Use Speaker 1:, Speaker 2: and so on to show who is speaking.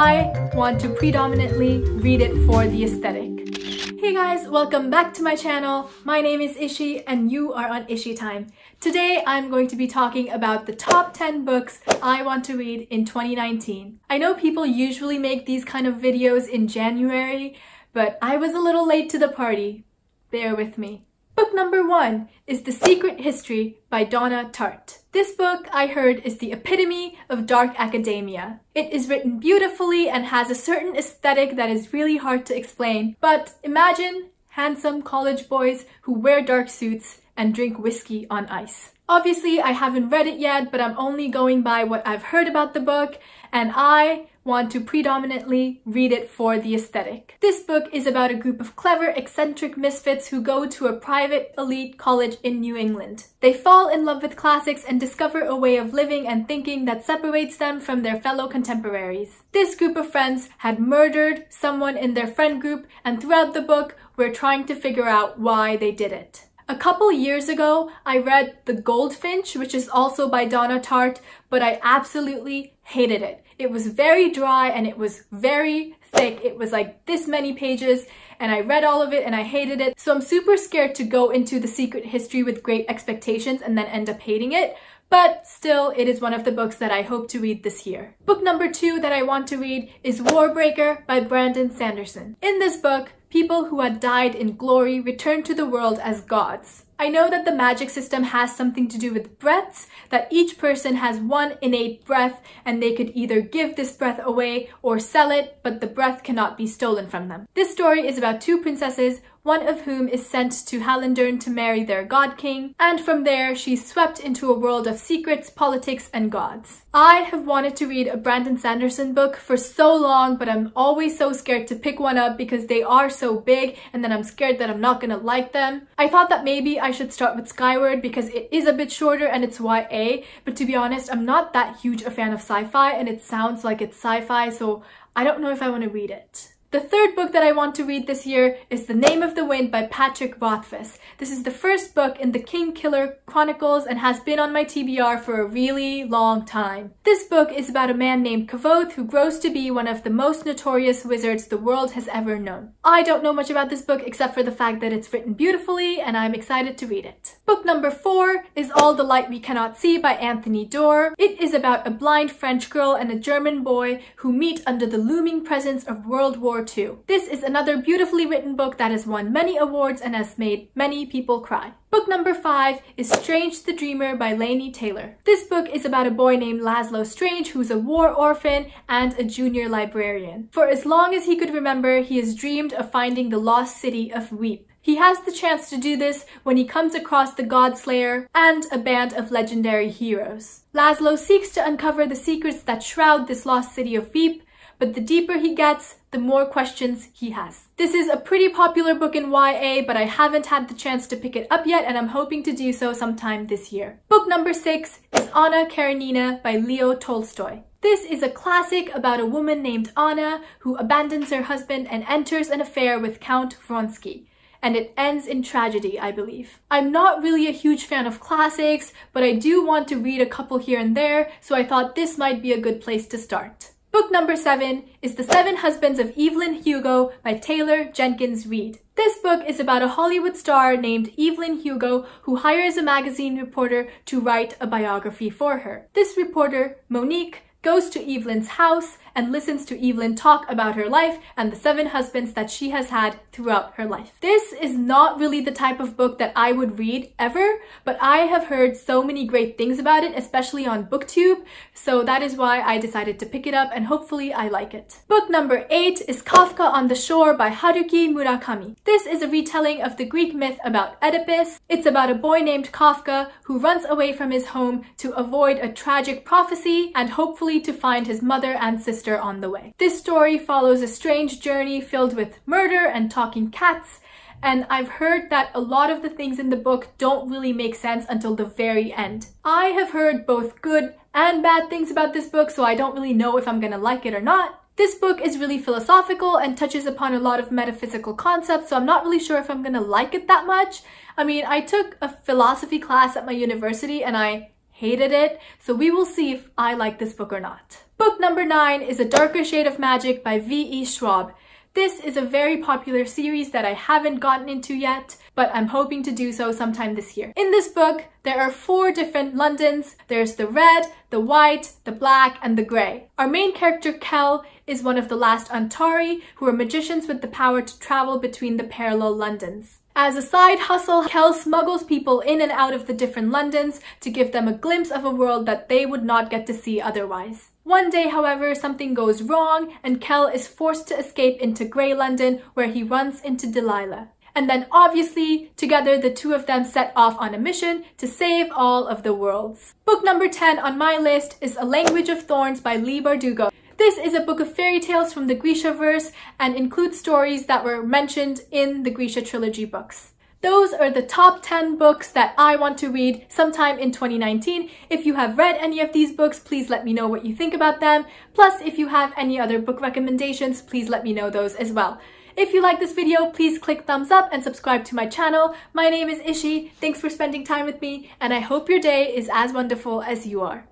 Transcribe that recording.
Speaker 1: I want to predominantly read it for the aesthetic. Hey guys, welcome back to my channel. My name is Ishi and you are on Ishi Time. Today I'm going to be talking about the top 10 books I want to read in 2019. I know people usually make these kind of videos in January, but I was a little late to the party. Bear with me. Book number 1 is The Secret History by Donna Tartt. This book, I heard, is the epitome of dark academia. It is written beautifully and has a certain aesthetic that is really hard to explain, but imagine handsome college boys who wear dark suits and drink whiskey on ice. Obviously, I haven't read it yet, but I'm only going by what I've heard about the book, and I want to predominantly read it for the aesthetic. This book is about a group of clever, eccentric misfits who go to a private elite college in New England. They fall in love with classics and discover a way of living and thinking that separates them from their fellow contemporaries. This group of friends had murdered someone in their friend group, and throughout the book, we're trying to figure out why they did it. A couple years ago, I read The Goldfinch, which is also by Donna Tartt, but I absolutely hated it. It was very dry and it was very thick. It was like this many pages and I read all of it and I hated it. So I'm super scared to go into The Secret History with great expectations and then end up hating it. But still, it is one of the books that I hope to read this year. Book number 2 that I want to read is Warbreaker by Brandon Sanderson. In this book, people who had died in glory return to the world as gods. I know that the magic system has something to do with breaths, that each person has one innate breath and they could either give this breath away or sell it, but the breath cannot be stolen from them. This story is about 2 princesses, one of whom is sent to Hallandern to marry their god king, and from there she's swept into a world of secrets, politics, and gods. I have wanted to read a Brandon Sanderson book for so long, but I'm always so scared to pick one up because they are so big and then I'm scared that I'm not gonna like them. I thought that maybe I should start with Skyward because it is a bit shorter and it's YA, but to be honest, I'm not that huge a fan of sci-fi and it sounds like it's sci-fi, so I don't know if I want to read it. The third book that I want to read this year is The Name of the Wind by Patrick Rothfuss. This is the first book in the Kingkiller Chronicles and has been on my TBR for a really long time. This book is about a man named Kavoth who grows to be one of the most notorious wizards the world has ever known. I don't know much about this book except for the fact that it's written beautifully and I'm excited to read it. Book number 4 is All the Light We Cannot See by Anthony Doerr. It is about a blind French girl and a German boy who meet under the looming presence of World War II. This is another beautifully written book that has won many awards and has made many people cry. Book number 5 is Strange the Dreamer by Laini Taylor. This book is about a boy named Laszlo Strange who's a war orphan and a junior librarian. For as long as he could remember, he has dreamed of finding the lost city of Weep. He has the chance to do this when he comes across the Godslayer and a band of legendary heroes. Laszlo seeks to uncover the secrets that shroud this lost city of Weep, but the deeper he gets, the more questions he has. This is a pretty popular book in YA, but I haven't had the chance to pick it up yet and I'm hoping to do so sometime this year. Book number 6 is Anna Karenina by Leo Tolstoy. This is a classic about a woman named Anna who abandons her husband and enters an affair with Count Vronsky. And it ends in tragedy, I believe. I'm not really a huge fan of classics, but I do want to read a couple here and there, so I thought this might be a good place to start. Book number 7 is The 7 Husbands of Evelyn Hugo by Taylor Jenkins Reid. This book is about a Hollywood star named Evelyn Hugo who hires a magazine reporter to write a biography for her. This reporter, Monique, goes to Evelyn's house and listens to Evelyn talk about her life and the 7 husbands that she has had throughout her life. This is not really the type of book that I would read ever, but I have heard so many great things about it, especially on BookTube, so that is why I decided to pick it up and hopefully I like it. Book number 8 is Kafka on the Shore by Haruki Murakami. This is a retelling of the Greek myth about Oedipus. It's about a boy named Kafka who runs away from his home to avoid a tragic prophecy and hopefully to find his mother and sister on the way. This story follows a strange journey filled with murder and talking cats, and I've heard that a lot of the things in the book don't really make sense until the very end. I have heard both good and bad things about this book, so I don't really know if I'm gonna like it or not. This book is really philosophical and touches upon a lot of metaphysical concepts, so I'm not really sure if I'm gonna like it that much. I mean, I took a philosophy class at my university and I hated it, so we will see if I like this book or not. Book number 9 is A Darker Shade of Magic by V.E. Schwab. This is a very popular series that I haven't gotten into yet, but I'm hoping to do so sometime this year. In this book, there are 4 different Londons. There's the red, the white, the black, and the grey. Our main character, Kel, is one of the last Antari, who are magicians with the power to travel between the parallel Londons. As a side hustle, Kel smuggles people in and out of the different Londons to give them a glimpse of a world that they would not get to see otherwise. One day, however, something goes wrong and Kel is forced to escape into Grey London, where he runs into Delilah. And then obviously, together the two of them set off on a mission to save all of the worlds. Book number 10 on my list is A Language of Thorns by Leigh Bardugo. This is a book of fairy tales from the Grishaverse and includes stories that were mentioned in the Grisha trilogy books. Those are the top 10 books that I want to read sometime in 2019. If you have read any of these books, please let me know what you think about them. Plus, if you have any other book recommendations, please let me know those as well. If you like this video, please click thumbs up and subscribe to my channel. My name is Ishi. Thanks for spending time with me, and I hope your day is as wonderful as you are.